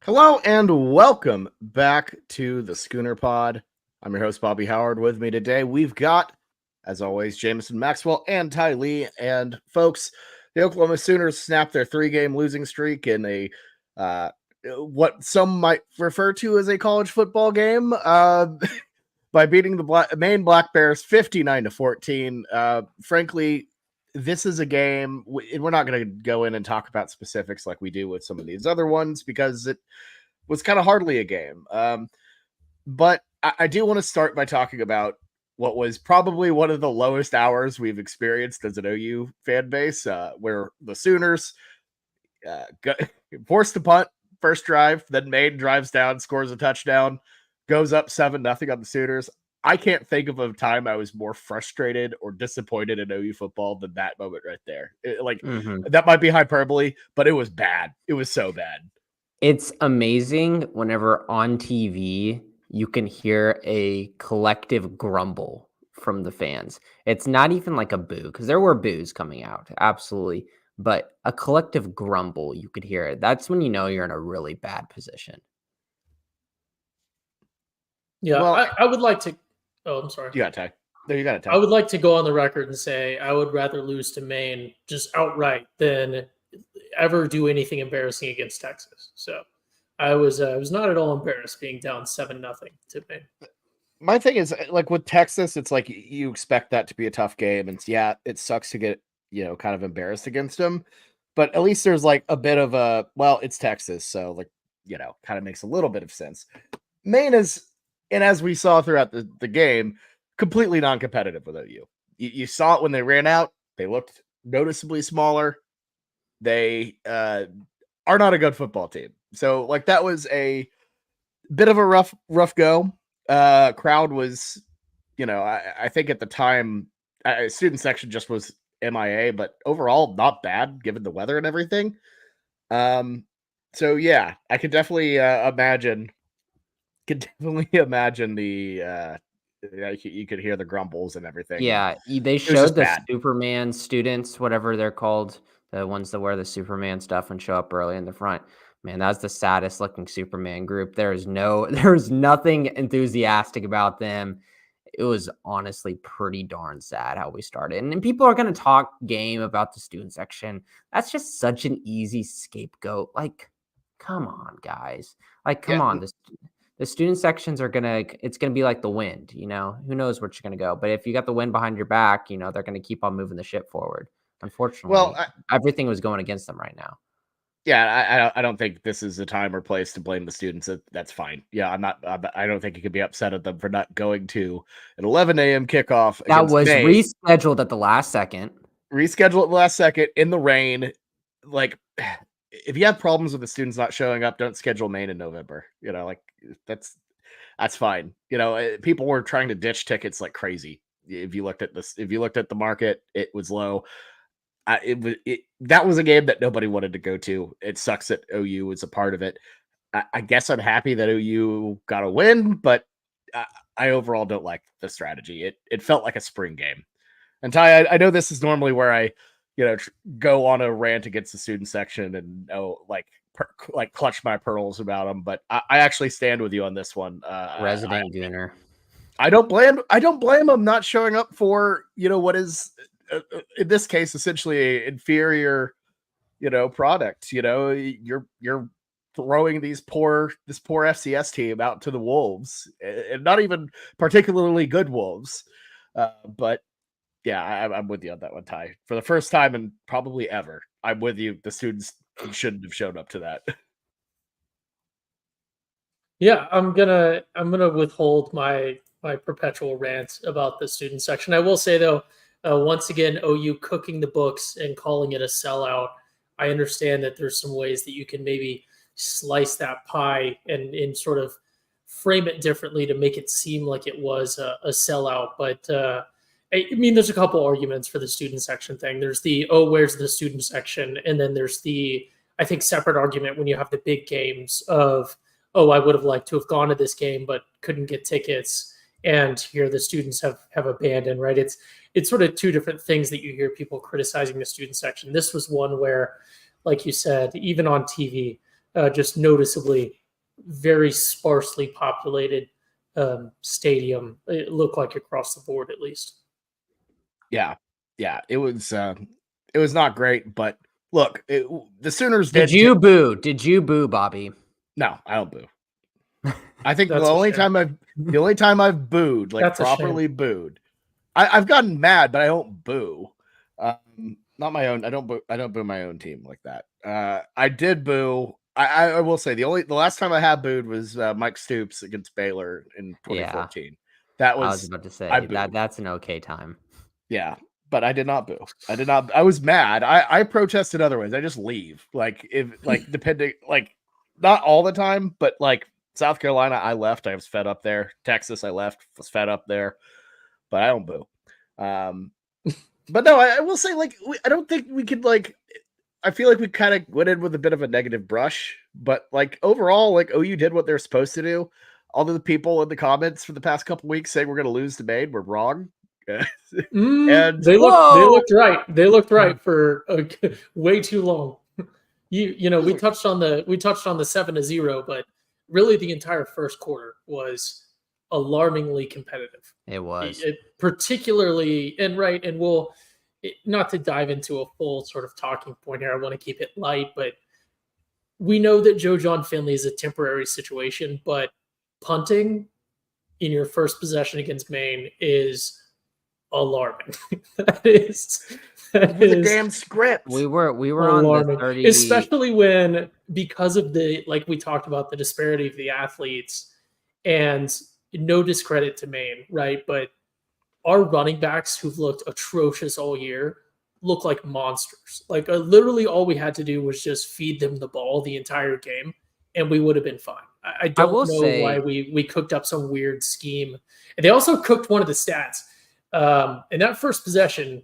Hello and welcome back to the Schooner Pod. I'm your host, Bobby Howard. With me today, we've got, as always, Jameson Maxwell and Ty Lee. And folks, the Oklahoma Sooners snapped their 3-game losing streak in a what some might refer to as a college football game by beating the Maine Black Bears 59-14. Frankly, this is a game, we're not going to go in and talk about specifics like we do with some of these other ones because it was kind of hardly a game. But I do want to start by talking about what was probably one of the lowest hours we've experienced as an OU fan base, where the Sooners forced to punt first drive, then Maine drives down, scores a touchdown, goes up 7-0 on the Sooners. I can't think of a time I was more frustrated or disappointed in OU football than that moment right there. That might be hyperbole, but it was bad. It was so bad. It's amazing whenever on TV you can hear a collective grumble from the fans. It's not even like a boo, because there were boos coming out, absolutely. But a collective grumble, you could hear it. That's when you know you're in a really bad position. Yeah, well, I would like to. Oh, I'm sorry. You got Ty. There, you got it, Ty. I would like to go on the record and say I would rather lose to Maine just outright than ever do anything embarrassing against Texas. So I was not at all embarrassed being down 7-0 to Maine. My thing is, like with Texas, it's like you expect that to be a tough game, and yeah, it sucks to get kind of embarrassed against them, but at least there's like a bit of a it's Texas, so like kind of makes a little bit of sense. Maine is. And as we saw throughout the game, completely non-competitive with OU. You saw it when they ran out. They looked noticeably smaller. They are not a good football team. So, like, that was a bit of a rough go. Crowd was, I think at the time, student section just was MIA, but overall not bad given the weather and everything. So, yeah, I could definitely imagine the you could hear the grumbles and everything. Yeah, they showed the Superman students, whatever they're called, the ones that wear the Superman stuff and show up early in the front. Man, that's the saddest looking Superman group. There's nothing enthusiastic about them. It was honestly pretty darn sad how we started. And people are going to talk game about the student section. That's just such an easy scapegoat. Like, come on, guys. Like, come on. The student sections it's going to be like the wind, who knows where you're going to go. But if you got the wind behind your back, they're going to keep on moving the ship forward. Unfortunately, everything was going against them right now. Yeah, I don't think this is the time or place to blame the students. That's fine. Yeah, I don't think you could be upset at them for not going to an 11 a.m. kickoff. That was rescheduled at the last second. Rescheduled at the last second in the rain. Like, if you have problems with the students not showing up, don't schedule Maine in November. That's fine. People were trying to ditch tickets like crazy. If you looked at the market, it was low. That was a game that nobody wanted to go to. It sucks that OU was a part of it. I guess I'm happy that OU got a win, but I overall don't like the strategy. It felt like a spring game. And Ty, I know this is normally where I go on a rant against the student section and clutch my pearls about them, but I actually stand with you on this one. Resident Gooner. I don't blame them not showing up for what is in this case essentially an inferior product. You're throwing this poor FCS team out to the wolves, and not even particularly good wolves, but. Yeah, I'm with you on that one, Ty. For the first time and probably ever, I'm with you. The students shouldn't have shown up to that. Yeah, I'm gonna withhold my perpetual rant about the student section. I will say though, once again, OU cooking the books and calling it a sellout. I understand that there's some ways that you can maybe slice that pie and sort of frame it differently to make it seem like it was a sellout, but. I mean, there's a couple arguments for the student section thing. There's where's the student section? And then there's I think, separate argument when you have the big games of, I would have liked to have gone to this game, but couldn't get tickets. And here the students have abandoned, right? It's sort of two different things that you hear people criticizing the student section. This was one where, like you said, even on TV, just noticeably very sparsely populated stadium. It looked like across the board, at least. Yeah, it was not great, but look, the Sooners Did you boo? Did you boo, Bobby? No, I don't boo. I think the That's a only shame. time I've booed, like That's a properly shame. booed, I've gotten mad, but I don't boo. Not my own. I don't boo my own team like that. I did boo. I will say the last time I had booed was Mike Stoops against Baylor in 2014. That I was was about to I say booed. that's an okay time. Yeah, but I did not boo. I was mad. I protested otherwise. I just leave. Like if depending, like not all the time, but like South Carolina, I left. I was fed up there. Texas, I left. Was fed up there. But I don't boo. But no, I will say, like, I don't think we could, like, I feel like we kind of went in with a bit of a negative brush, but like overall, like OU did what they're supposed to do. All of the people in the comments for the past couple weeks saying we're going to lose to Maine were wrong. And they looked right. They looked right for way too long. You know, we touched on the 7-0, but really the entire first quarter was alarmingly competitive. It was particularly, and we'll not to dive into a full sort of talking point here. I want to keep it light, but we know that Joe John Finley is a temporary situation, but punting in your first possession against Maine is alarming. that is a damn script. We were alarming. on the 30, especially when, because of the, like we talked about, the disparity of the athletes, and no discredit to Maine, right? But our running backs, who've looked atrocious all year, look like monsters. Like literally all we had to do was just feed them the ball the entire game and we would have been fine. I don't know why we cooked up some weird scheme. And they also cooked one of the stats. In that first possession,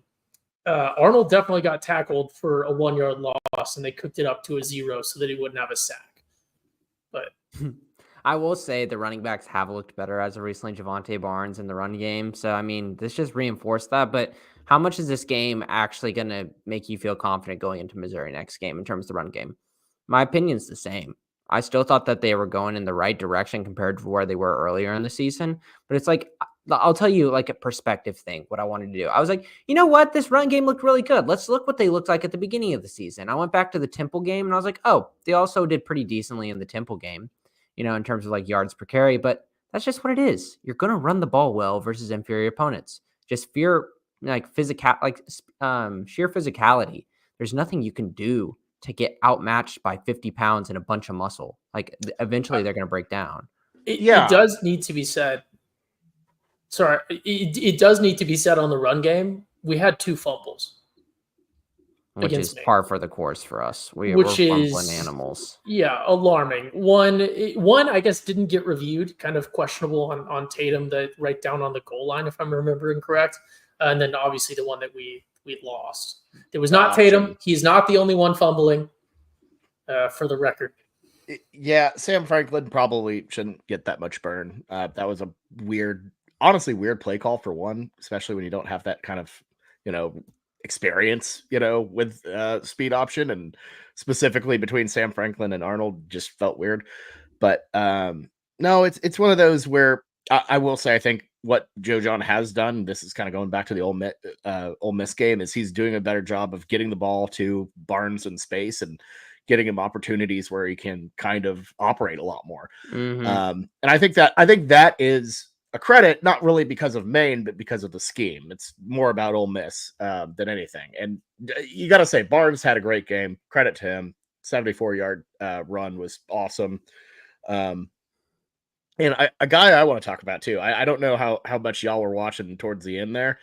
Arnold definitely got tackled for a 1-yard loss, and they cooked it up to a 0 so that he wouldn't have a sack. But I will say the running backs have looked better as of recently, Javonte Barnes in the run game. So, I mean, this just reinforced that. But how much is this game actually going to make you feel confident going into Missouri next game in terms of the run game? My opinion's the same. I still thought that they were going in the right direction compared to where they were earlier in the season. But it's like, I'll tell you like a perspective thing, what I wanted to do. I was like, you know what? This run game looked really good. Let's look what they looked like at the beginning of the season. I went back to the Temple game and I was like, oh, they also did pretty decently in the Temple game, you know, in terms of like yards per carry, but that's just what it is. You're going to run the ball well versus inferior opponents. Just sheer physicality. There's nothing you can do to get outmatched by 50 pounds and a bunch of muscle. Like eventually they're going to break down. It does need to be said. Sorry, it does need to be said on the run game. We had 2 fumbles. Which is par for the course for us. We're fumbling animals. Yeah, alarming. One, I guess, didn't get reviewed. Kind of questionable on Tatum, that right down on the goal line, if I'm remembering correct. And then obviously the one that we lost. It was not Tatum. He's not the only one fumbling, for the record. Yeah, Sam Franklin probably shouldn't get that much burn. That was a honestly weird play call for one, especially when you don't have that kind of, experience, with speed option, and specifically between Sam Franklin and Arnold just felt weird. But no, it's one of those where I will say I think what Joe John has done, this is kind of going back to the Ole Miss game, is he's doing a better job of getting the ball to Barnes in space and getting him opportunities where he can kind of operate a lot more. Mm-hmm. And I think that is a credit, not really because of Maine, but because of the scheme. It's more about Ole Miss than anything. And you got to say, Barnes had a great game. Credit to him. 74-yard run was awesome. And a guy I want to talk about too. I don't know how much y'all were watching towards the end there.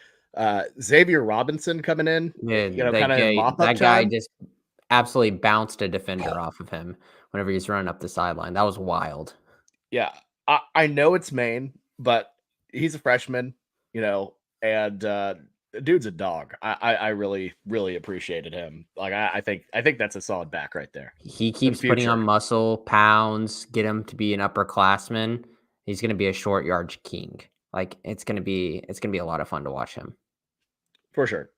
Xavier Robinson coming in. Yeah, that guy just absolutely bounced a defender off of him whenever he's running up the sideline. That was wild. Yeah, I know it's Maine, but he's a freshman, and dude's a dog. I really, really appreciated him. Like I think that's a solid back right there. He keeps putting on muscle, pounds, get him to be an upperclassman. He's going to be a short yardage king. Like it's going to be a lot of fun to watch him. For sure.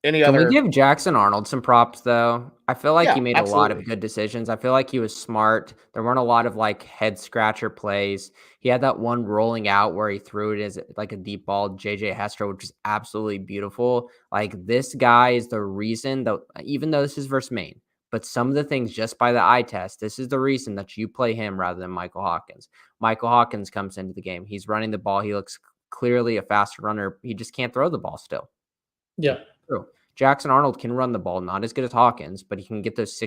Any Can other? we give Jackson Arnold some props, though? I feel like he made a lot of absolutely. good decisions. I feel like he was smart. There weren't a lot of like head scratcher plays. He had that one rolling out where he threw it as like a deep ball to JJ Hester, which is absolutely beautiful. Like this guy is the reason, though, even though this is versus Maine, but some of the things just by the eye test, this is the reason that you play him rather than Michael Hawkins. Michael Hawkins comes into the game. He's running the ball. He looks clearly a faster runner. He just can't throw the ball still. Yeah. True. Jackson Arnold can run the ball, not as good as Hawkins, but he can get those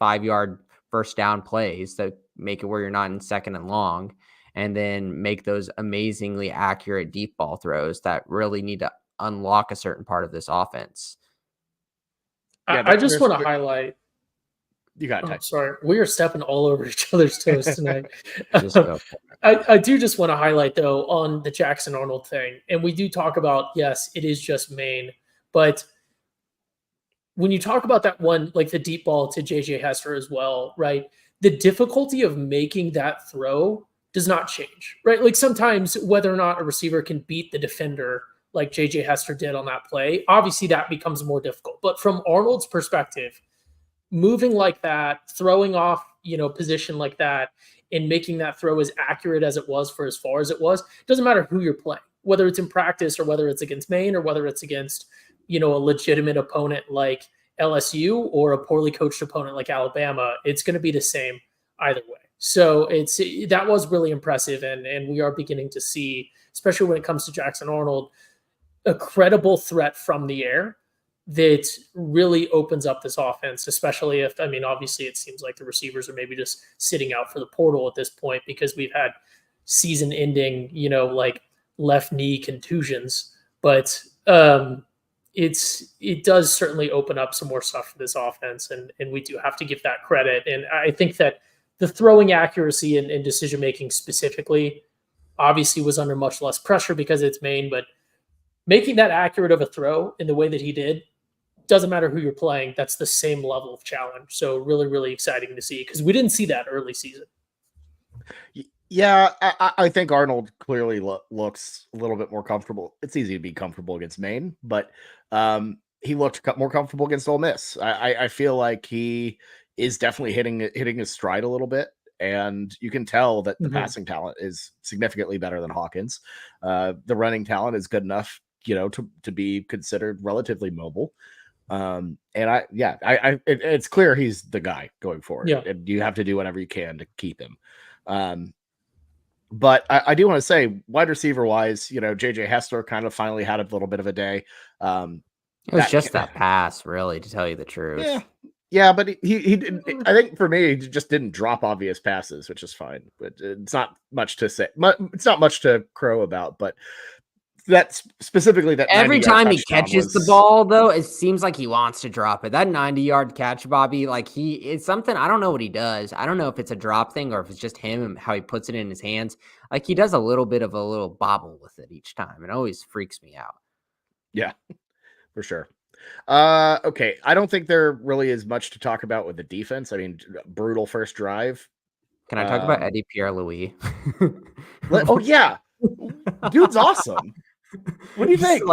5-yard first down plays that make it where you're not in second and long, and then make those amazingly accurate deep ball throws that really need to unlock a certain part of this offense. I just want to highlight. You got it. Sorry, we are stepping all over each other's toes tonight. I do just want to highlight, though, on the Jackson Arnold thing, and we do talk about, yes, it is just Maine, but when you talk about that one, like the deep ball to JJ Hester as well, right? The difficulty of making that throw does not change, right? Like sometimes whether or not a receiver can beat the defender like JJ Hester did on that play, obviously that becomes more difficult. But from Arnold's perspective, moving like that, throwing off, position like that, and making that throw as accurate as it was for as far as it was, doesn't matter who you're playing, whether it's in practice or whether it's against Maine or whether it's against a legitimate opponent like LSU or a poorly coached opponent like Alabama, it's going to be the same either way. So that was really impressive. And we are beginning to see, especially when it comes to Jackson Arnold, a credible threat from the air that really opens up this offense, especially if, obviously it seems like the receivers are maybe just sitting out for the portal at this point because we've had season ending, like left knee contusions, but it does certainly open up some more stuff for this offense, and we do have to give that credit. And I think that the throwing accuracy and decision making specifically obviously was under much less pressure because it's Maine, but making that accurate of a throw in the way that he did, doesn't matter who you're playing, that's the same level of challenge. So really, really exciting to see because we didn't see that early season. Yeah, I think Arnold clearly looks a little bit more comfortable. It's easy to be comfortable against Maine, but he looked more comfortable against Ole Miss. I feel like he is definitely hitting his stride a little bit, and you can tell that the passing talent is significantly better than Hawkins. The running talent is good enough, to be considered relatively mobile. And it's clear he's the guy going forward. Yeah. And you have to do whatever you can to keep him. But I do want to say, wide receiver wise, JJ Hester kind of finally had a little bit of a day. It was just that pass, really, to tell you the truth. Yeah, but he did. I think for me, he just didn't drop obvious passes, which is fine. But it's not much to say. It's not much to crow about. But that's specifically that. Every time he catches the ball, though, it seems like he wants to drop it. That 90-yard catch, Bobby, like it's something. I don't know what he does. I don't know if it's a drop thing or if it's just him and how he puts it in his hands. Like he does a little bit of a little bobble with it each time. It always freaks me out. Yeah, for sure. Okay. I don't think there really is much to talk about with the defense. I mean, brutal first drive. Can I talk about Eddie Pierre-Louis? Oh yeah, dude's awesome. What do you think?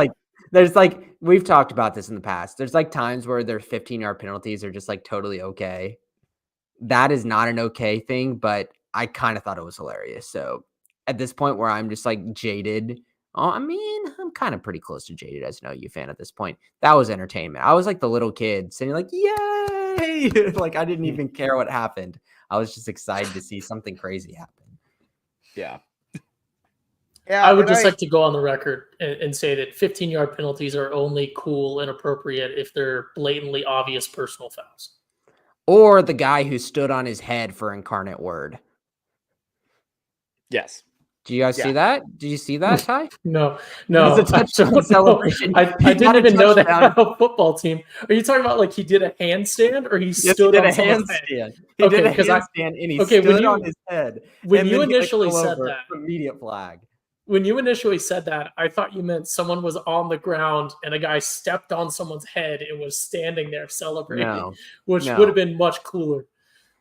There's we've talked about this in the past. There's times where their 15-yard penalties are just totally okay. That is not an okay thing, but I kind of thought it was hilarious. So at this point where I'm just jaded, I'm kind of pretty close to jaded as an OU fan at this point. That was entertainment. I was the little kid sitting yay! I didn't even care what happened. I was just excited to see something crazy happen. Yeah. Yeah, I would just like to go on the record and say that 15-yard penalties are only cool and appropriate if they're blatantly obvious personal fouls. Or the guy who stood on his head for Incarnate Word. Yes. Do you guys see that? Did you see that, Ty? No. It was a touchdown celebration. I didn't even know that on a football team. Are you talking about he did a handstand or he stood on someone's head? He did a handstand and he stood on his head. When you initially said that, immediate flag. When you initially said that, I thought you meant someone was on the ground and a guy stepped on someone's head and was standing there celebrating, which would have been much cooler.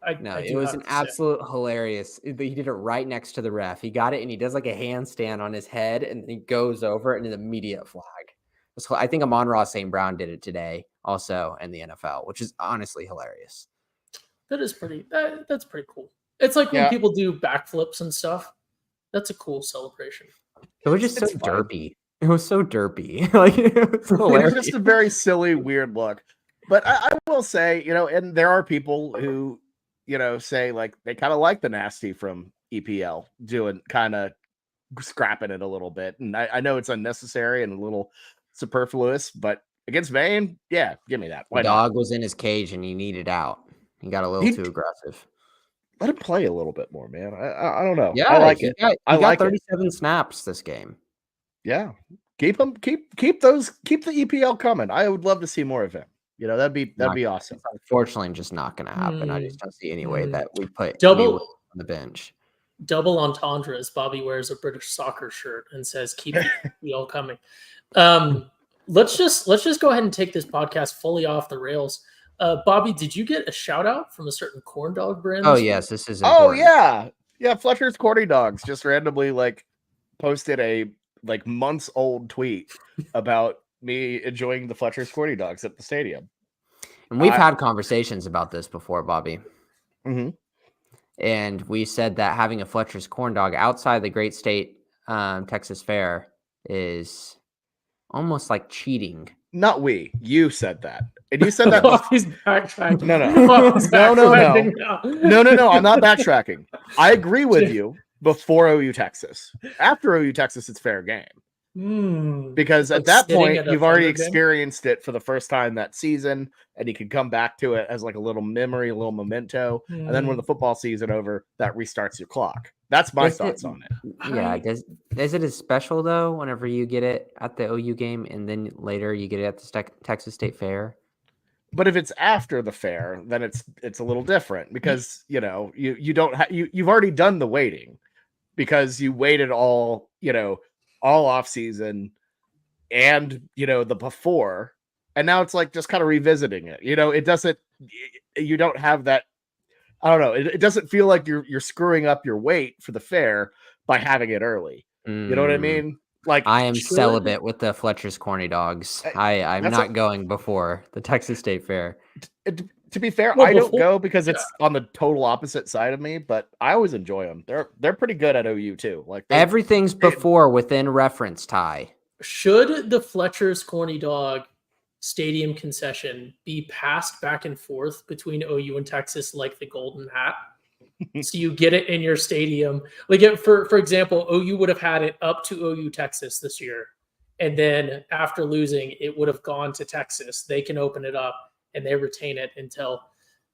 It was an absolute hilarious. He did it right next to the ref. He got it and he does a handstand on his head and he goes over it and an immediate flag. I think Amon-Ra St. Brown did it today also in the NFL, which is honestly hilarious. That is pretty. That's pretty cool. It's like when people do backflips and stuff. That's a cool celebration. It was just so derpy. It was so derpy. Like it was just a very silly, weird look. But I will say, and there are people who, say like they kind of like the nasty from EPL doing kind of scrapping it a little bit. And I know it's unnecessary and a little superfluous, but against Maine, yeah, give me that. The dog was in his cage and he needed out. He got a little too aggressive. Let him play a little bit more, man. I don't know. Yeah, I like it. I got 37 snaps this game. Yeah, keep the EPL coming. I would love to see more of him. That'd be awesome. It's unfortunately just not going to happen. I just don't see any way that we put double on the bench. Double entendre as Bobby wears a British soccer shirt and says, "Keep the EPL coming." Let's just go ahead and take this podcast fully off the rails. Bobby, did you get a shout out from a certain corn dog brand? Oh yes, this is important. Oh yeah. Fletcher's Corny Dogs just randomly posted a months old tweet about me enjoying the Fletcher's Corny Dogs at the stadium. And we've had conversations about this before, Bobby. Mm-hmm. And we said that having a Fletcher's corn dog outside the great state Texas Fair is almost like cheating. Not we. You said that. And you said that. He's backtracking. No. I'm not backtracking. I agree with you before OU Texas. After OU Texas, it's fair game. Because at that point, you've already experienced it for the first time that season, and you can come back to it as like a little memory, a little memento. And then when the football season over, that restarts your clock. That's my thoughts on it. Yeah. Is it as special though, whenever you get it at the OU game and then later you get it at the Texas State Fair? But if it's after the fair, then it's a little different because you don't you've already done the waiting because you waited all off season and the before, and now it's like just kind of revisiting it. It doesn't. You don't have that. I don't know. It doesn't feel like you're screwing up your wait for the fair by having it early. You know what I mean? Like I am celibate with the Fletcher's Corny Dogs. I'm not going before the Texas State Fair. To be fair, I don't go because it's on the total opposite side of me, but I always enjoy them. They're pretty good at OU too. Like everything's before within reference, Ty. Should the Fletcher's Corny Dog stadium concession be passed back and forth between OU and Texas like the Golden Hat? So you get it in your stadium. Like for example, OU would have had it up to OU Texas this year. And then after losing, it would have gone to Texas. They can open it up and they retain it until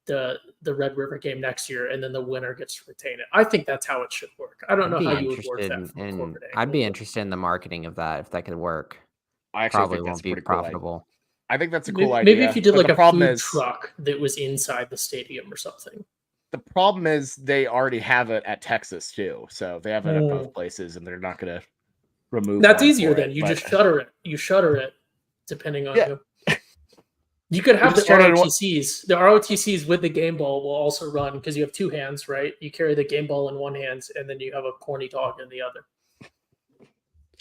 the Red River game next year. And then the winner gets to retain it. I think that's how it should work. I don't know how you would work that from a corporate angle. I'd be interested in the marketing of that if that could work. I actually probably think won't be profitable. I think that's a cool idea. Maybe if you did like a food truck that was inside the stadium or something. The problem is they already have it at Texas too. So they have it at both places and they're not going to remove That's easier then. You just shutter it. You shutter it depending on who. You could have the ROTCs. The ROTCs with the game ball will also run because you have two hands, right? You carry the game ball in one hand and then you have a corny dog in the other.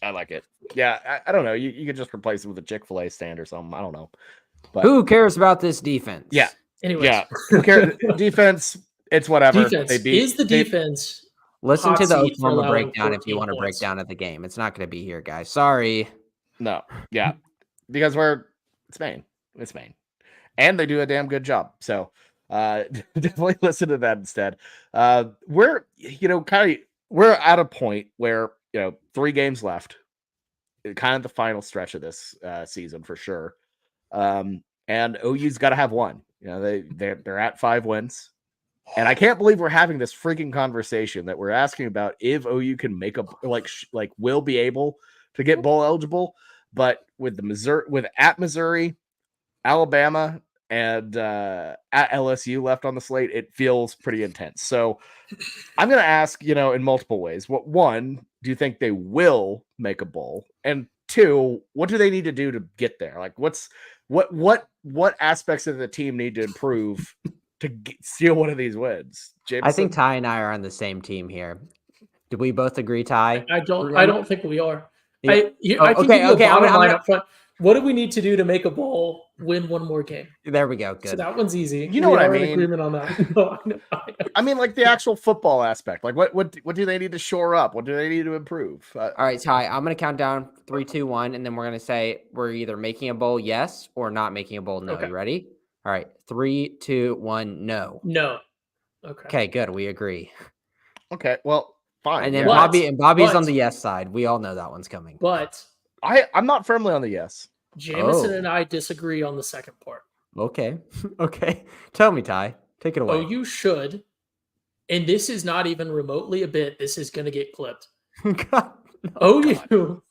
I like it. Yeah, I don't know. You could just replace it with a Chick-fil-A stand or something. I don't know. But who cares about this defense? Yeah. Anyways. Yeah. Who cares? Defense, it's whatever. Defense. Is the defense. Listen to the Oklahoma breakdown if you want to break down at the game. It's not going to be here, guys. Sorry. No. Yeah. Because it's Maine. It's Maine. And they do a damn good job. So definitely listen to that instead. We're at a point where, 3 games left. Kind of the final stretch of this season for sure. And OU's got to have one. They're at 5 wins. And I can't believe we're having this freaking conversation that we're asking about if OU can make will be able to get bowl eligible, but with Missouri, Alabama, and at LSU left on the slate, it feels pretty intense. So I'm going to ask, in multiple ways. One, do you think they will make a bowl? And 2, what do they need to do to get there? Like what aspects of the team need to improve to steal one of these wins? Jameson? I think Ty and I are on the same team here. Do we both agree, Ty? I don't think we are. Yeah. I think I'm What do we need to do to make a bowl win one more game? There we go. Good. So that one's easy. You know what I mean? In agreement on that. No, I know. I mean, like the actual football aspect. Like, what do they need to shore up? What do they need to improve? All right, Ty. I'm gonna count down 3, 2, 1, and then we're gonna say we're either making a bowl, yes, or not making a bowl, no. Okay. You ready? All right, 3, 2, 1, no. No. Okay, good. We agree. Okay, well, fine. And then Bobby's on the yes side. We all know that one's coming. But I'm not firmly on the yes. Jameson and I disagree on the second part. Okay. Okay. Tell me, Ty. Take it away. Oh, you should. And this is not even remotely a bit. This is going to get clipped. God, no, OU,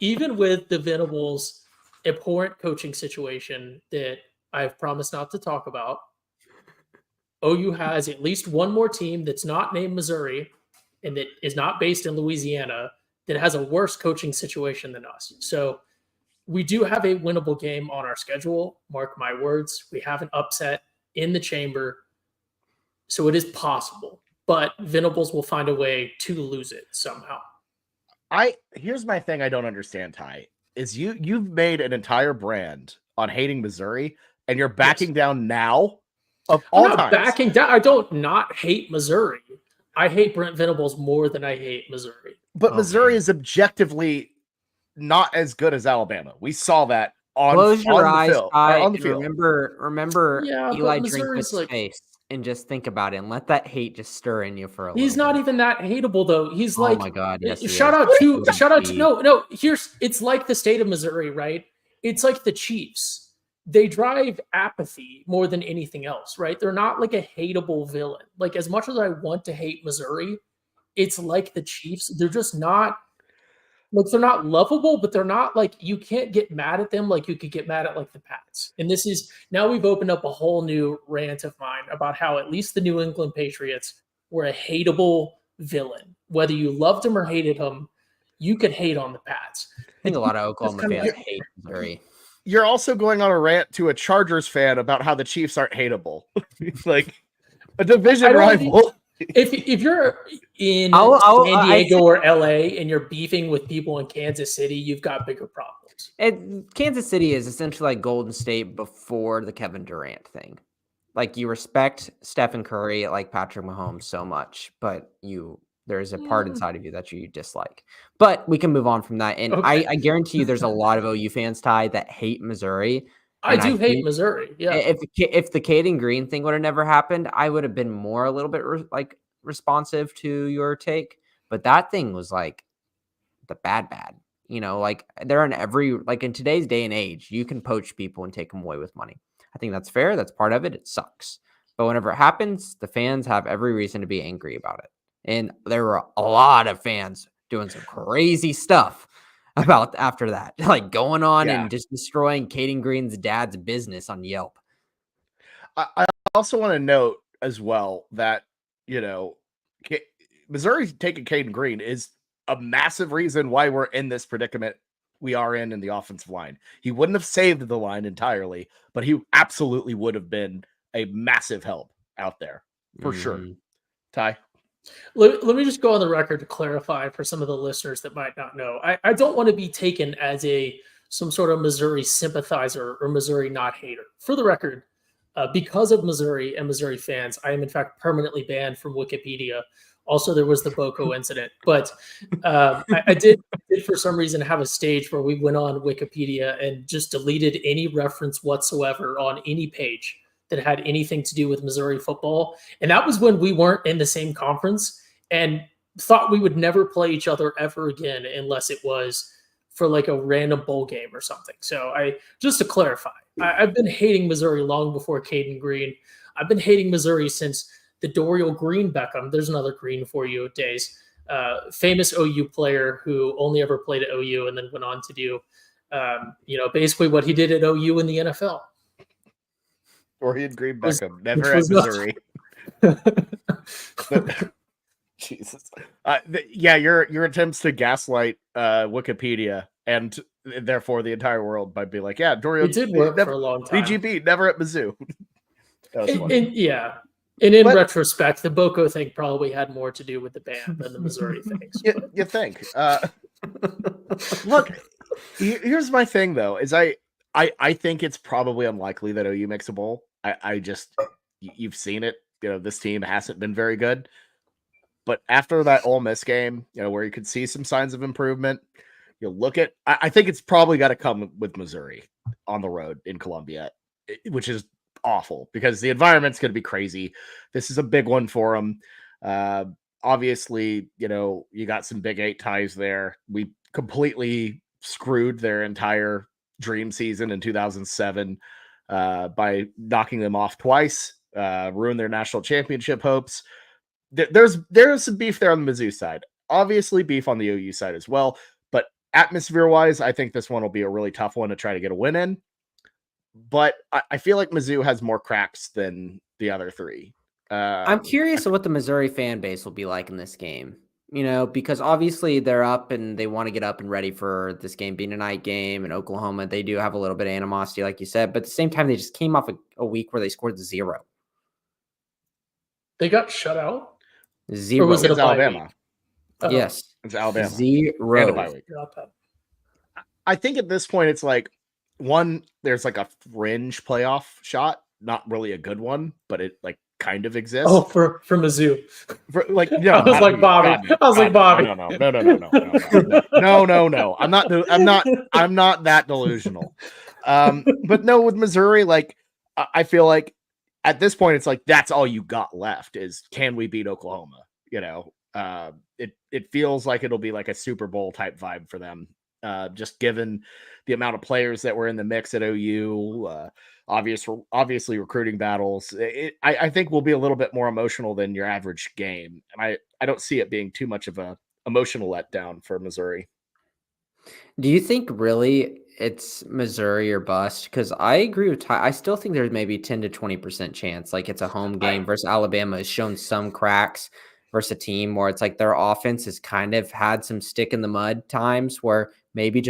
even with the Venables' abhorrent coaching situation that I've promised not to talk about, OU has at least one more team that's not named Missouri and that is not based in Louisiana that has a worse coaching situation than us. So we do have a winnable game on our schedule. Mark my words. We have an upset in the chamber. So it is possible, but Venables will find a way to lose it somehow. Here's my thing I don't understand, Ty, is you've made an entire brand on hating Missouri and you're backing down now of all I'm not times. Backing down. I don't not hate Missouri. I hate Brent Venables more than I hate Missouri. But Missouri is objectively not as good as Alabama. We saw that on Close your on eyes, the field. On the field. Remember Eli Drinkwitz's face and just think about it and let that hate just stir in you for a little He's not bit. even that hateable though. He's like, oh my God, yes. Shout out to no. It's like the state of Missouri, right? It's like the Chiefs. They drive apathy more than anything else, right? They're not like a hateable villain. Like as much as I want to hate Missouri, it's like the Chiefs. They're just not like they're not lovable, but they're not like you can't get mad at them like you could get mad at like the Pats. And this is now we've opened up a whole new rant of mine about how at least the New England Patriots were a hateable villain. Whether you loved him or hated him, you could hate on the Pats. I think a lot of Oklahoma fans hate Missouri. You're also going on a rant to a Chargers fan about how the Chiefs aren't hateable. Like a division rival. If you're in San Diego or LA and you're beefing with people in Kansas City, you've got bigger problems. Kansas City is essentially like Golden State before the Kevin Durant thing. Like you respect Stephen Curry like Patrick Mahomes so much, but there's a part inside of you that you dislike. But we can move on from that. And okay. I guarantee you there's a lot of OU fans, Ty, that hate Missouri. I hate Missouri. Yeah. If the Caden Green thing would have never happened, I would have been more a little bit responsive to your take. But that thing was like the bad. You know, like they're in in today's day and age, you can poach people and take them away with money. I think that's fair. That's part of it. It sucks. But whenever it happens, the fans have every reason to be angry about it. And there were a lot of fans doing some crazy stuff about after that, like going on and just destroying Caden Green's dad's business on Yelp. I also want to note as well that, Missouri taking Caden Green is a massive reason why we're in this predicament we are in the offensive line. He wouldn't have saved the line entirely, but he absolutely would have been a massive help out there for sure. Ty? Let me just go on the record to clarify for some of the listeners that might not know. I don't want to be taken as some sort of Missouri sympathizer or Missouri not hater. For the record, because of Missouri and Missouri fans, I am in fact permanently banned from Wikipedia. Also, there was the Boko incident, but I did for some reason have a stage where we went on Wikipedia and just deleted any reference whatsoever on any page that had anything to do with Missouri football. And that was when we weren't in the same conference and thought we would never play each other ever again unless it was for like a random bowl game or something. So just to clarify, I've been hating Missouri long before Caden Green. I've been hating Missouri since the Dorial Green Beckham. There's another Green for you days. Famous OU player who only ever played at OU and then went on to do, basically what he did at OU in the NFL. Dorian Green Beckham, never at Missouri. Jesus. Your attempts to gaslight Wikipedia and therefore the entire world by being like, Dorian it did work for a long time. DGB, never at Mizzou. That was funny. And in retrospect, the Boko thing probably had more to do with the band than the Missouri things. You think? Look, Here's my thing though, is I think it's probably unlikely that OU makes a bowl. I just you've seen it. This team hasn't been very good. But after that Ole Miss game, where you could see some signs of improvement, look at. I think it's probably got to come with Missouri on the road in Columbia, which is awful because the environment's going to be crazy. This is a big one for them. Obviously, you got some Big 8 ties there. We completely screwed their entire dream season in 2007 by knocking them off twice, ruined their national championship hopes. There's some beef there on the Mizzou side. Obviously, beef on the OU side as well. But atmosphere-wise, I think this one will be a really tough one to try to get a win in. But I feel like Mizzou has more cracks than the other three. I'm curious of what the Missouri fan base will be like in this game. Because obviously they're up and they want to get up and ready for this game being a night game. And Oklahoma, they do have a little bit of animosity, like you said. But at the same time, they just came off a week where they scored 0. They got shut out? 0. Or was it It's Alabama? Yes. It's Alabama. 0. And a bye week. I think at this point, it's like, there's like a fringe playoff shot. Not really a good one, but it like kind of exists. Oh, for Mizzou. No, I was like Bobby. No. I'm not that delusional. But no, with Missouri, like I feel like at this point, it's like that's all you got left is can we beat Oklahoma? It feels like it'll be like a Super Bowl type vibe for them. Just given the amount of players that were in the mix at OU, obviously recruiting battles, I think will be a little bit more emotional than your average game. And I don't see it being too much of a emotional letdown for Missouri. Do you think really it's Missouri or bust? Because I agree with Ty. I still think there's maybe 10 to 20% chance. Like it's a home game versus Alabama has shown some cracks versus a team where it's like their offense has kind of had some stick in the mud times where maybe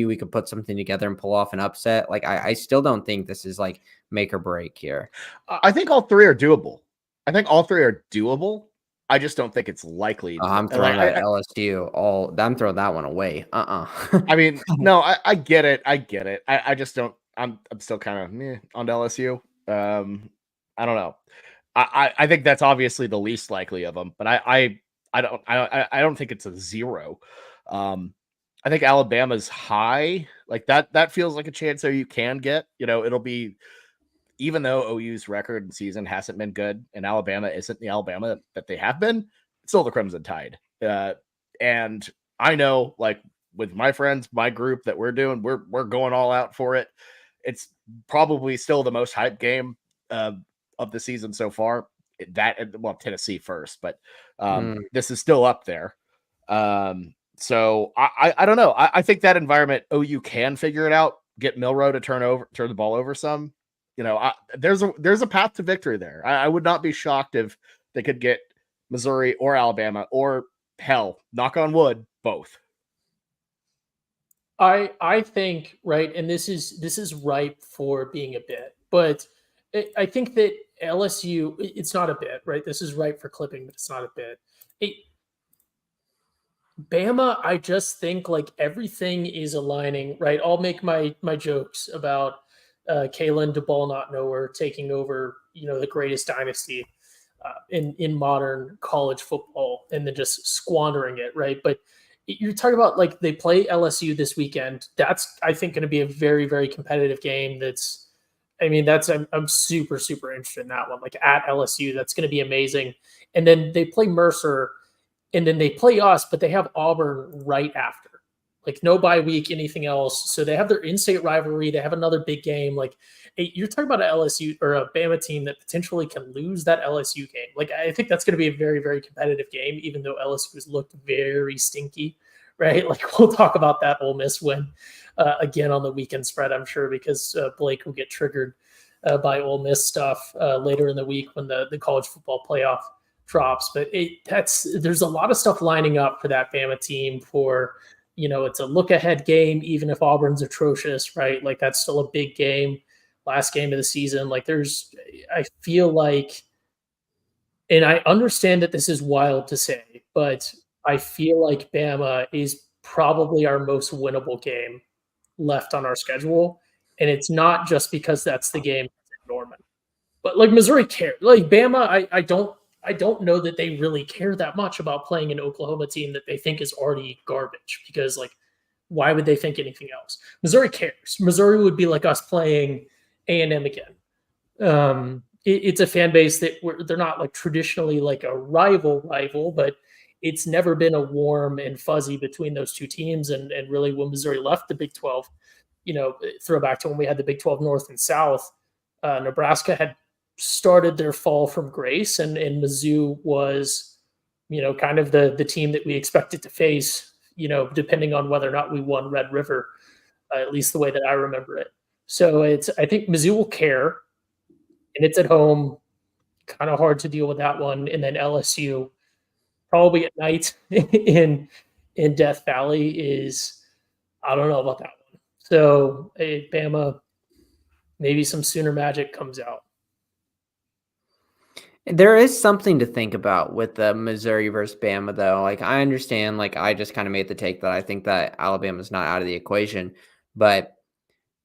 we could put something together and pull off an upset. Like I still don't think this is like make or break here. I think all three are doable. I just don't think it's likely. I'm throwing that LSU I'm throwing that one away. I mean, no, I get it. I just don't. I'm still kind of on LSU. I don't know. I think that's obviously the least likely of them, but I don't think it's a 0. I think Alabama's high, like that feels like a chance that you can get. It'll be, even though OU's record and season hasn't been good and Alabama isn't the Alabama that they have been, it's still the Crimson Tide. And I know, like with my friends, my group that we're doing, we're going all out for it. It's probably still the most hyped game of the season so far. Tennessee first, but this is still up there. So I don't know. I think that environment, OU can figure it out, get Milroe to turn the ball over some. There's a path to victory there. I would not be shocked if they could get Missouri or Alabama or hell, knock on wood, both. I think, right, and this is ripe for being a bit, but I think that LSU, it's not a bit, right? This is ripe for clipping, but it's not a bit. Bama, I just think like everything is aligning, right? I'll make my jokes about Kalen DeBall not nowhere taking over, the greatest dynasty in modern college football and then just squandering it, right? But you're talking about like they play LSU this weekend. That's, I think, going to be a very, very competitive game. I'm super, super interested in that one. Like at LSU, that's going to be amazing. And then they play Mercer and then they play us, but they have Auburn right after. Like no bye week, anything else. So they have their in-state rivalry. They have another big game. Like you're talking about an LSU or a Bama team that potentially can lose that LSU game. Like I think that's going to be a very, very competitive game, even though LSU has looked very stinky, right? Like we'll talk about that Ole Miss win again on the weekend spread, I'm sure, because Blake will get triggered by Ole Miss stuff later in the week when the college football playoff drops. But there's a lot of stuff lining up for that Bama team for. It's a look ahead game, even if Auburn's atrocious, right? Like that's still a big game, last game of the season. Like I feel like, and I understand that this is wild to say, but I feel like Bama is probably our most winnable game left on our schedule, and it's not just because that's the game in Norman. But like Missouri care, like Bama, I don't know that they really care that much about playing an Oklahoma team that they think is already garbage, because like why would they think anything else? Missouri cares. Missouri would be like us playing A&M again. It's a fan base that they're not like traditionally like a rival, but it's never been a warm and fuzzy between those two teams. And really when Missouri left the Big 12, throwback to when we had the Big 12 North and South, Nebraska had started their fall from grace, and Mizzou was, kind of the team that we expected to face, depending on whether or not we won Red River, at least the way that I remember it. So I think Mizzou will care, and it's at home, kind of hard to deal with that one. And then LSU, probably at night in Death Valley, is, I don't know about that one. So Bama, maybe some Sooner magic comes out. There is something to think about with the Missouri versus Bama, though. Like, I understand, like, I just kind of made the take that I think that Alabama's not out of the equation, but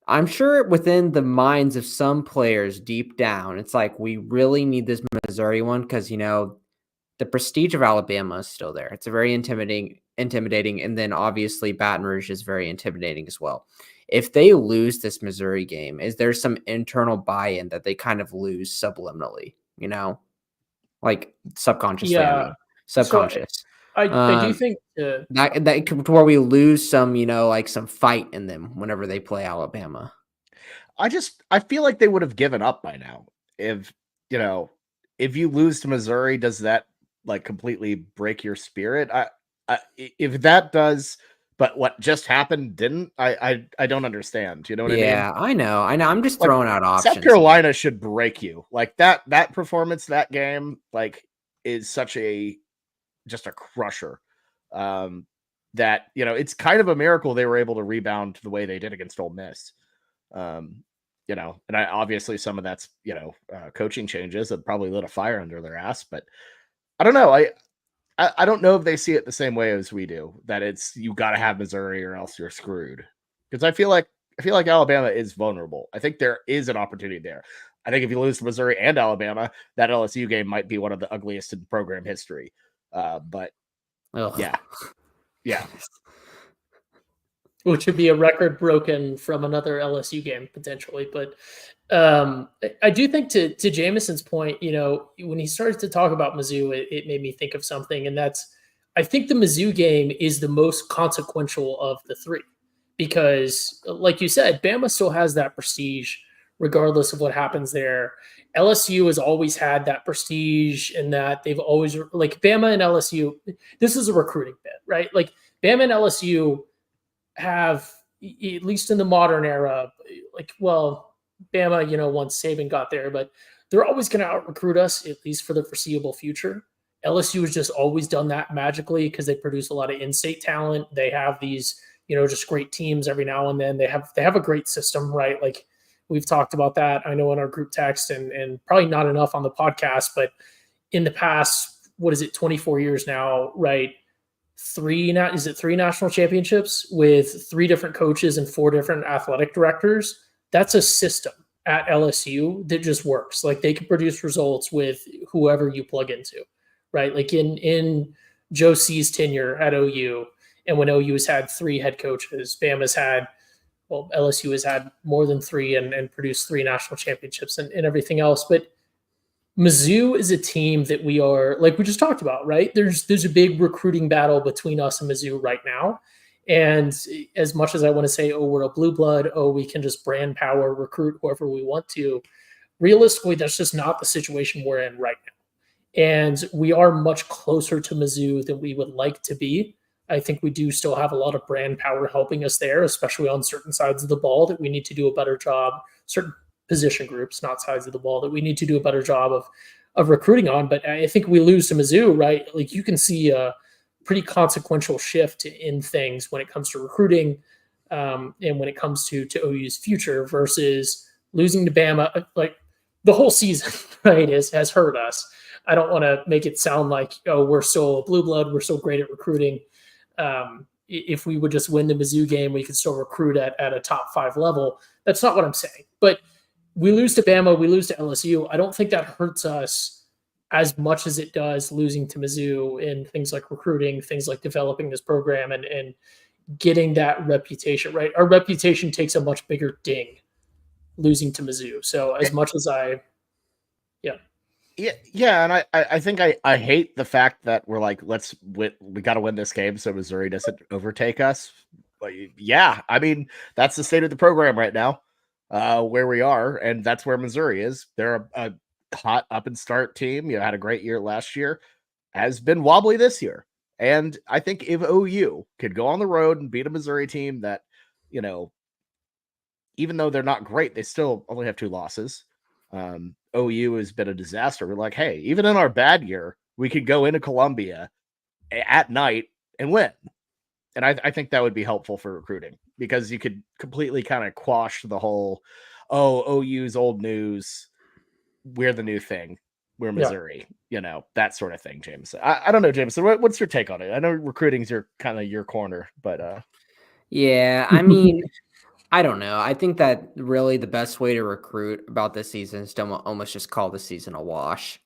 I'm sure within the minds of some players deep down, it's like, we really need this Missouri one because, the prestige of Alabama is still there. It's a very intimidating. And then obviously Baton Rouge is very intimidating as well. If they lose this Missouri game, is there some internal buy-in that they kind of lose subliminally, like subconsciously? Yeah. I mean, subconscious. So I do think that could, where we lose some, like some fight in them whenever they play Alabama. I feel like they would have given up by now. If you lose to Missouri, does that like completely break your spirit? If that does, but what just happened didn't, I don't understand. You know what I mean? Yeah, I know. I'm just throwing out options. South Carolina should break you. Like that performance, that game, like, is such just a crusher. That, it's kind of a miracle they were able to rebound the way they did against Ole Miss. And obviously some of that's, coaching changes that probably lit a fire under their ass, but I don't know. I don't know if they see it the same way as we do, that it's, you got to have Missouri or else you're screwed. Because I feel like Alabama is vulnerable. I think there is an opportunity there. I think if you lose to Missouri and Alabama, that LSU game might be one of the ugliest in program history. But Ugh. Yeah. Which would be a record broken from another LSU game potentially. But I do think to Jameson's point, when he started to talk about Mizzou, it made me think of something. And that's, I think the Mizzou game is the most consequential of the three, because like you said, Bama still has that prestige regardless of what happens there. LSU has always had that prestige, and that they've always, like, Bama and LSU, this is a recruiting bit, right? Like Bama and LSU have, at least in the modern era, like, well, Bama, once Saban got there, but they're always going to out-recruit us, at least for the foreseeable future. LSU has just always done that magically because they produce a lot of in-state talent. They have these, just great teams every now and then. They have a great system, right? Like, we've talked about that, I know, in our group text, and probably not enough on the podcast, but in the past, 24 years now, right? Three national championships with 3 different coaches and 4 different athletic directors. That's a system at LSU that just works. Like, they can produce results with whoever you plug into, right? Like in Joe C's tenure at OU, and when OU has had 3 head coaches, LSU has had more than 3 and produced 3 national championships and everything else. But Mizzou is a team that we are, like we just talked about, right? There's a big recruiting battle between us and Mizzou right now. And as much as I want to say, oh, we're a blue blood, oh, we can just brand power, recruit whoever we want to, realistically, that's just not the situation we're in right now. And we are much closer to Mizzou than we would like to be. I think we do still have a lot of brand power helping us there, especially on certain sides of the ball that we need to do a better job, certain position groups, not sides of the ball, that we need to do a better job of recruiting on. But I think we lose to Mizzou, right? Like, you can see a pretty consequential shift in things when it comes to recruiting, and when it comes to OU's future, versus losing to Bama. Like, the whole season, right, has hurt us. I don't want to make it sound like, oh, we're still a blue blood, we're still great at recruiting. if we would just win the Mizzou game, we could still recruit at a top 5 level. That's not what I'm saying. But we lose to Bama, we lose to LSU. I don't think that hurts us as much as it does losing to Mizzou in things like recruiting, things like developing this program and getting that reputation, right? Our reputation takes a much bigger ding losing to Mizzou. So as much as yeah, and I think I hate the fact that we're like, we got to win this game so Missouri doesn't overtake us. But yeah, I mean, that's the state of the program right now, where we are, and that's where Missouri is. They're a hot up and start team. Had a great year last year, has been wobbly this year. And I think if OU could go on the road and beat a Missouri team that, even though they're not great, they still only have 2 losses. OU has been a disaster. We're like, hey, even in our bad year, we could go into Columbia at night and win. And I think that would be helpful for recruiting because you could completely kind of quash the whole, OU's old news. We're the new thing. We're Missouri, that sort of thing, Jameson. I don't know, Jameson. What's your take on it? I know recruiting's your corner, but yeah, I mean, I don't know. I think that really the best way to recruit about this season is to almost just call the season a wash.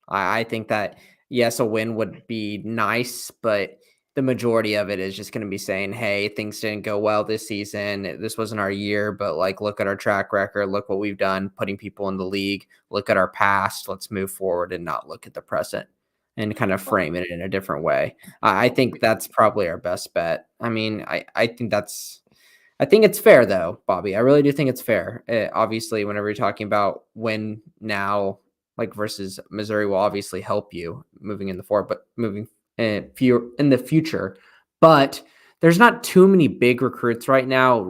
I think that, yes, a win would be nice, but the majority of it is just going to be saying, hey, things didn't go well this season. This wasn't our year, but look at our track record. Look what we've done, putting people in the league. Look at our past. Let's move forward and not look at the present and kind of frame it in a different way. I think that's probably our best bet. I mean, I think it's fair, though, Bobby. I really do think it's fair. Obviously, whenever you're talking about win now, versus Missouri will obviously help you moving in the forward, but moving in the future. But there's not too many big recruits right now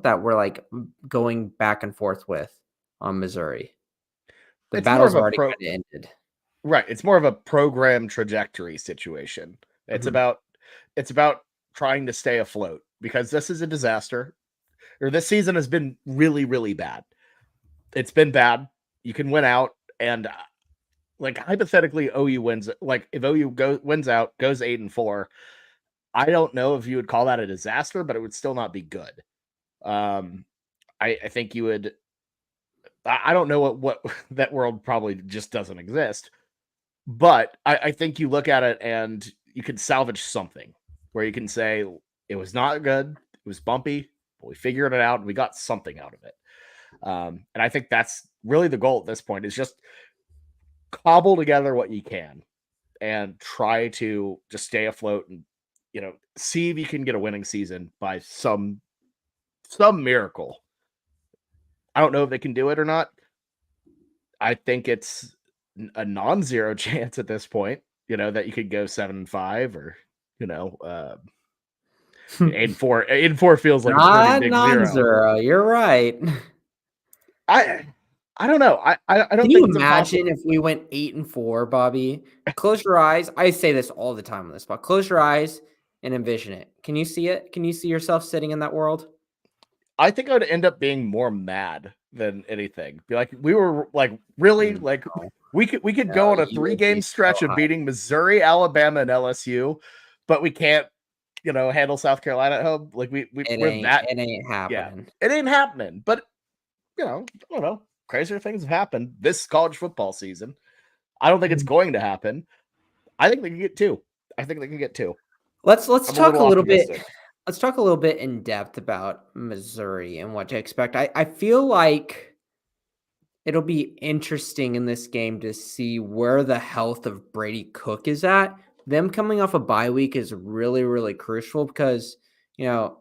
that we're going back and forth with on Missouri. The battle's already kind of ended. Right. It's more of a program trajectory situation. It's about trying to stay afloat because this is a disaster, or this season has been really, really bad. It's been bad. You can win out, and hypothetically, OU wins. If OU wins out, goes 8-4. I don't know if you would call that a disaster, but it would still not be good. I think you would. I don't know what that world probably just doesn't exist, but I think you look at it and you can salvage something where you can say it was not good, it was bumpy, but we figured it out and we got something out of it. And I think that's really the goal at this point is just cobble together what you can and try to just stay afloat and, see if you can get a winning season by some miracle. I don't know if they can do it or not. I think it's a non-zero chance at this point, that you could go 7-5 or, 8-4. 8-4 feels like not a pretty big non-zero. Zero. You're right. I don't know. I don't. Can you imagine if we went 8-4, Bobby? Close your eyes. I say this all the time on this spot. Close your eyes and envision it. Can you see it? Can you see yourself sitting in that world? I think I would end up being more mad than anything. Be like, we were really we could go on a 3-game stretch of beating Missouri, Alabama, and LSU, but we can't, handle South Carolina at home. It ain't happening. Yeah, it ain't happening. But I don't know. Crazier things have happened this college football season. I don't think it's going to happen. I think they can get 2. I think they can get 2. Let's talk a little bit. Let's talk a little bit in depth about Missouri and what to expect. I feel like it'll be interesting in this game to see where the health of Brady Cook is at. Them coming off a bye week is really, really crucial because, their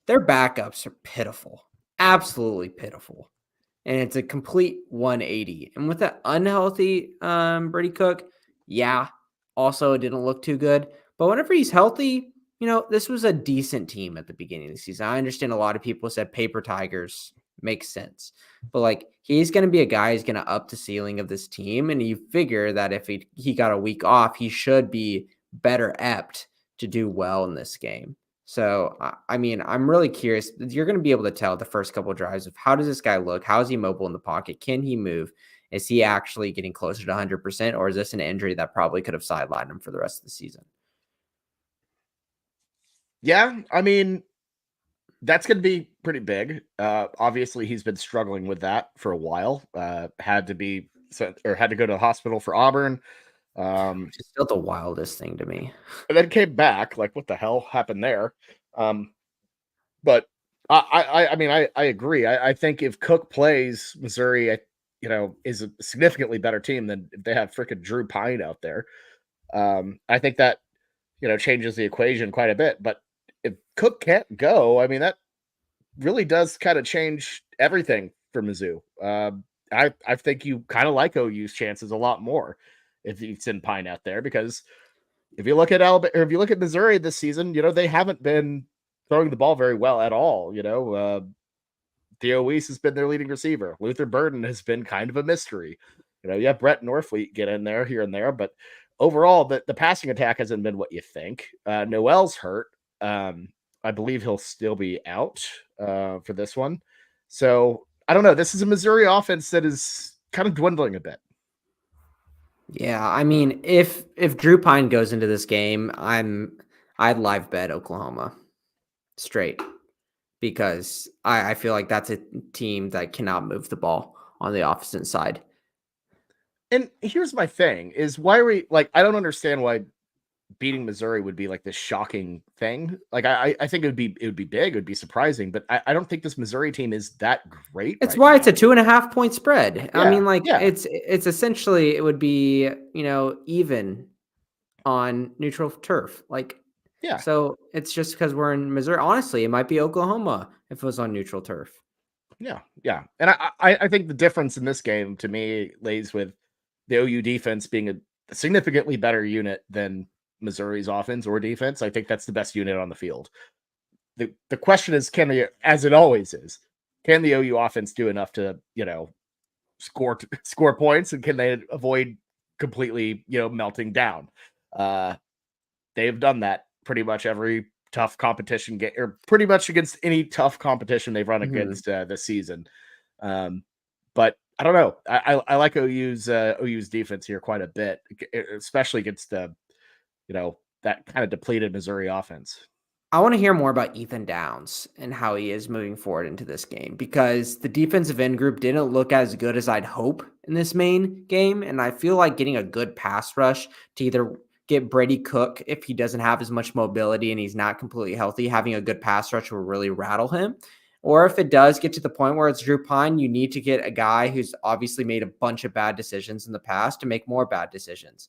backups are pitiful, absolutely pitiful. And it's a complete 180. And with that unhealthy Brady Cook, also it didn't look too good. But whenever he's healthy, this was a decent team at the beginning of the season. I understand a lot of people said Paper Tigers makes sense. But he's going to be a guy who's going to up the ceiling of this team. And you figure that if he got a week off, he should be better apt to do well in this game. So, I mean, I'm really curious. You're going to be able to tell the first couple of drives of how does this guy look? How is he mobile in the pocket? Can he move? Is he actually getting closer to 100%? Or is this an injury that probably could have sidelined him for the rest of the season? Yeah, I mean, that's going to be pretty big. Obviously, he's been struggling with that for a while. Had to be sent or had to go to the hospital for Auburn. Which is still the wildest thing to me. And then came back. Like, what the hell happened there? But I mean, I agree. I think if Cook plays, Missouri, is a significantly better team than if they have freaking Drew Pine out there. I think that changes the equation quite a bit. But if Cook can't go, I mean, that really does kind of change everything for Mizzou. I think you kind of like OU's chances a lot more if you send Pine out there, because if you look at Alabama or if you look at Missouri this season, they haven't been throwing the ball very well at all. Theo Weiss has been their leading receiver. Luther Burden has been kind of a mystery. You have Brett Norfleet get in there here and there, but overall, the passing attack hasn't been what you think. Noel's hurt. I believe he'll still be out for this one. So I don't know. This is a Missouri offense that is kind of dwindling a bit. Yeah, I mean, if Drew Pine goes into this game, I'd live bet Oklahoma straight, because I feel like that's a team that cannot move the ball on the opposite side. And here's my thing: is why are we like? I don't understand why beating Missouri would be like this shocking thing. Like I think it would be big, it would be surprising, but I don't think this Missouri team is that great. It's why it's a 2.5 point spread. Yeah, I mean, like yeah. it's essentially, it would be, even on neutral turf. Like, Yeah. So it's just because we're in Missouri. Honestly, it might be Oklahoma if it was on neutral turf. Yeah, yeah. And I think the difference in this game to me lays with the OU defense being a significantly better unit than Missouri's offense or defense. I think that's the best unit on the field. The question is, can they, as it always is, can the OU offense do enough to, score points, and can they avoid completely, melting down? They've done that pretty much every tough competition game, or pretty much against any tough competition they've run against this season. But I don't know. I like OU's defense here quite a bit, especially against the that kind of depleted Missouri offense. I want to hear more about Ethan Downs and how he is moving forward into this game, because the defensive end group didn't look as good as I'd hope in this Maine game. And I feel like getting a good pass rush to either get Brady Cook, if he doesn't have as much mobility and he's not completely healthy, having a good pass rush will really rattle him. Or if it does get to the point where it's Drew Pine, you need to get a guy who's obviously made a bunch of bad decisions in the past to make more bad decisions.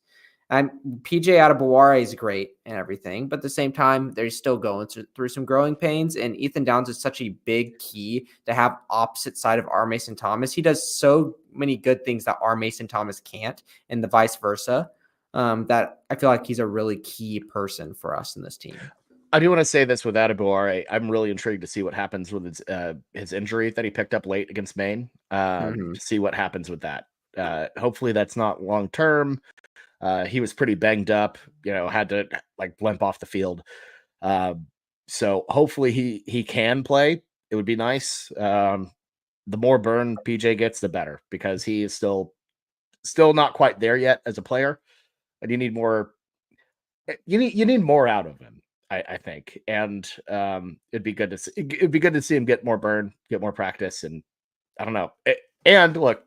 And PJ Adebaware is great and everything, but at the same time, they're still going through some growing pains. And Ethan Downs is such a big key to have opposite side of R. Mason Thomas. He does so many good things that R. Mason Thomas can't, and the vice versa. That I feel like he's a really key person for us in this team. I do want to say this with Adebaware. I'm really intrigued to see what happens with his injury that he picked up late against Maine. To see what happens with that. Hopefully, that's not long term. He was pretty banged up, had to like limp off the field. So hopefully he can play. It would be nice. The more burn PJ gets, the better, because he is still not quite there yet as a player, and you need more. You need more out of him, I think, and it'd be good to see him get more burn, get more practice, and I don't know. And look,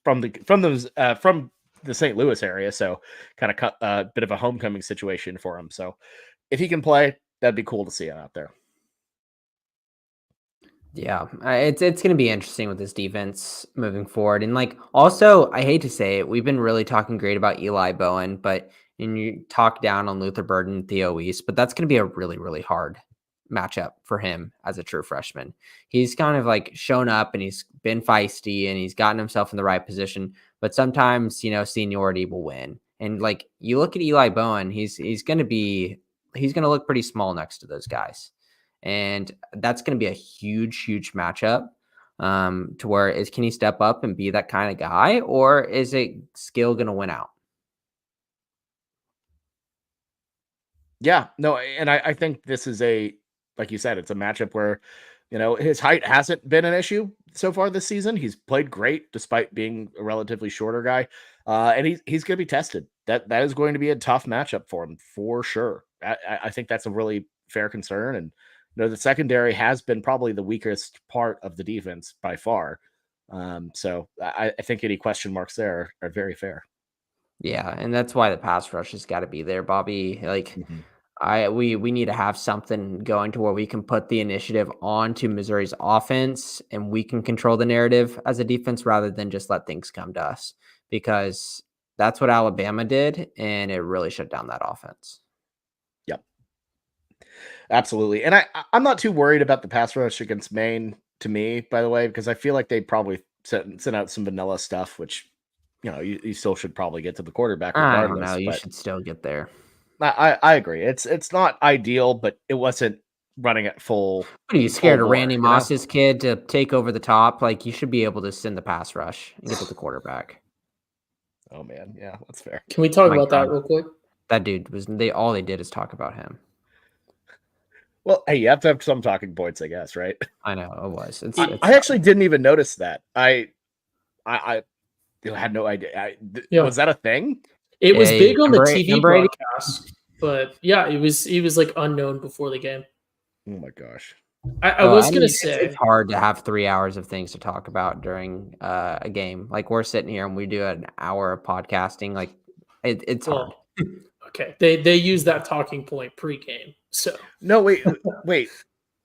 from the St. Louis area, so kind of a bit of a homecoming situation for him. So if he can play, that'd be cool to see him out there. Yeah, it's going to be interesting with this defense moving forward. And like, also, I hate to say it, we've been really talking great about Eli Bowen, and you talk down on Luther Burden and Theo Weiss, but that's going to be a really, really hard matchup for him as a true freshman. He's kind of like shown up and he's been feisty and he's gotten himself in the right position, but sometimes, seniority will win. And like, you look at Eli Bowen, he's going to look pretty small next to those guys. And that's going to be a huge, huge matchup, to where can he step up and be that kind of guy, or is it skill going to win out? Yeah, no, and I think this is like you said, it's a matchup where, his height hasn't been an issue so far this season. He's played great despite being a relatively shorter guy, and he's going to be tested. That is going to be a tough matchup for him for sure. I think that's a really fair concern. And the secondary has been probably the weakest part of the defense by far. So I think any question marks there are very fair. Yeah, and that's why the pass rush has got to be there, Bobby. Like, we need to have something going to where we can put the initiative onto Missouri's offense and we can control the narrative as a defense rather than just let things come to us, because that's what Alabama did, and it really shut down that offense. Yep. Absolutely. And I'm not too worried about the pass rush against Maine, to me, by the way, because I feel like they probably sent out some vanilla stuff, which, you still should probably get to the quarterback regardless. I don't know. You should still get there. I agree. It's not ideal, but it wasn't running at full. What are you scared of Randy Moss's kid to take over the top? Like, you should be able to send the pass rush and get to the quarterback. Oh man, yeah, that's fair. Can we talk about that real quick? That dude all they did is talk about him. Well, hey, you have to have some talking points, I guess, right? I know it was. I actually didn't even notice that. I had no idea. Was that a thing? It was big on the TV broadcast, but yeah, he was like unknown before the game. Oh my gosh. I was going to say it's hard to have 3 hours of things to talk about during a game. Like, we're sitting here and we do an hour of podcasting. Like, it's hard. Okay, they use that talking point pre-game. So no, wait.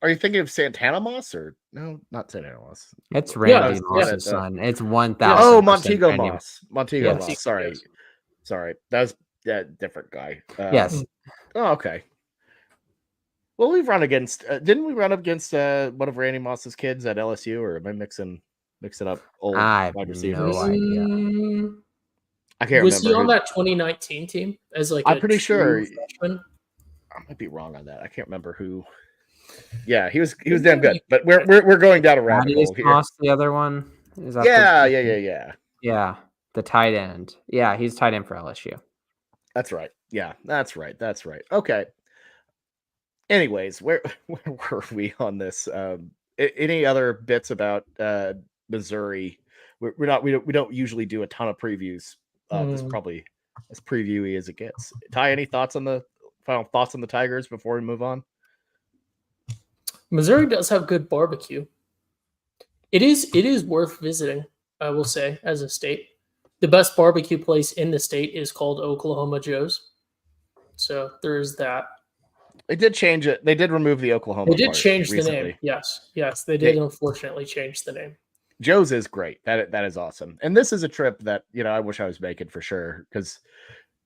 Are you thinking of Santana Moss or no? Not Santana Moss. It's Randy Moss's son. It's 1,000. Oh, Montego Moss. Montego Moss. Sorry. That was different guy. Yes. Oh, okay. Well, we've run against. Didn't we run up against one of Randy Moss's kids at LSU, or am I mixing up old wide receivers? No idea. I can't remember. Was he on that 2019 team as like? I'm pretty sure. Freshman? I might be wrong on that. I can't remember who. Yeah, he was damn good. But we're going down a rabbit hole here. Moss, the other one. Is that Yeah. The tight end. Yeah, he's tight end for LSU. That's right. Yeah, that's right. Okay. Anyways, where were we on this? Any other bits about Missouri? We don't usually do a ton of previews. This is probably as previewy as it gets. Ty, any thoughts on the final thoughts on the Tigers before we move on? Missouri does have good barbecue. It is worth visiting, I will say, as a state. The best barbecue place in the state is called Oklahoma Joe's. So there is that. They did change it. They did remove the Oklahoma. They did change the name. Yes, they did. Unfortunately, change the name. Joe's is great. That is awesome. And this is a trip that I wish I was making for sure, because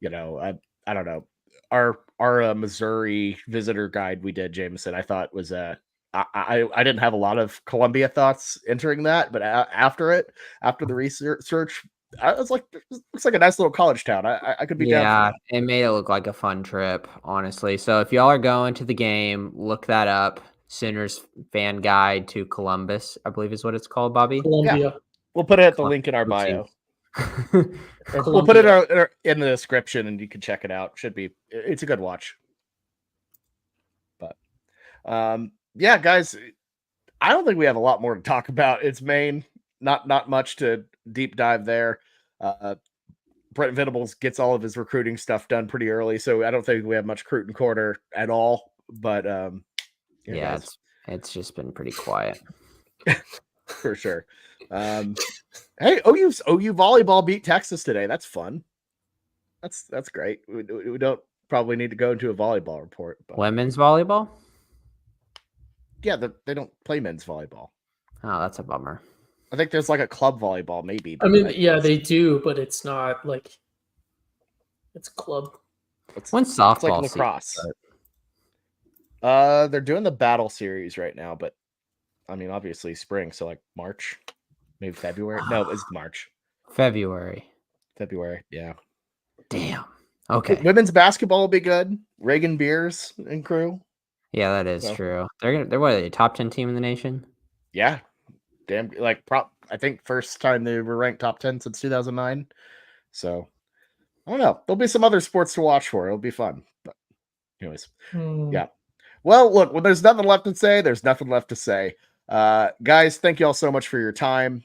I don't know, our Missouri visitor guide we did, Jameson, I thought was I didn't have a lot of Columbia thoughts entering that, but after the research, I was like, it looks like a nice little college town. I could be down. Yeah, it made it look like a fun trip, honestly. So if y'all are going to the game, look that up. Sooners Fan Guide to Columbus, I believe is what it's called, Bobby. Columbia. Yeah. We'll put it at the link in our bio. We'll put it in the description, and you can check it out. It's a good watch. But yeah, guys, I don't think we have a lot more to talk about. It's Maine. Not much to deep dive there. Brent Venables gets all of his recruiting stuff done pretty early, so I don't think we have much recruiting quarter at all. But yeah, it's just been pretty quiet for sure. Hey, OU volleyball beat Texas today. That's fun. That's great. We don't probably need to go into a volleyball report. But women's volleyball. Yeah, they don't play men's volleyball. Oh, that's a bummer. I think there's like a club volleyball, maybe. I mean, yeah, they do, but it's not like it's club. When's softball? It's like lacrosse. They're doing the battle series right now, but I mean, obviously spring, so like March, maybe February. No, it's March. February, yeah. Damn. Okay. Women's basketball will be good. Reagan Beers and crew. Yeah, that is true. They're what, are they, top 10 team in the nation? Yeah. Damn, like I think first time they were ranked top 10 since 2009. So I don't know. There'll be some other sports to watch for. It'll be fun. But anyways, yeah. Well, look, when there's nothing left to say, there's nothing left to say. Guys, thank you all so much for your time.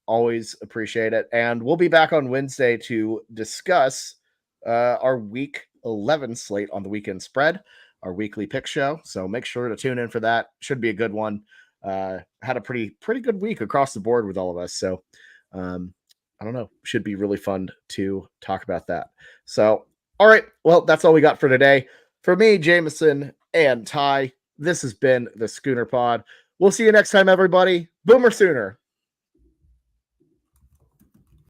Always appreciate it. And we'll be back on Wednesday to discuss our week 11 slate on the weekend spread. our weekly pick show. So make sure to tune in for that. Should be a good one. Had a pretty good week across the board with all of us. So I don't know. Should be really fun to talk about that. So, all right. Well, that's all we got for today. For me, Jameson, and Ty, this has been the Schooner Pod. We'll see you next time, everybody. Boomer Sooner.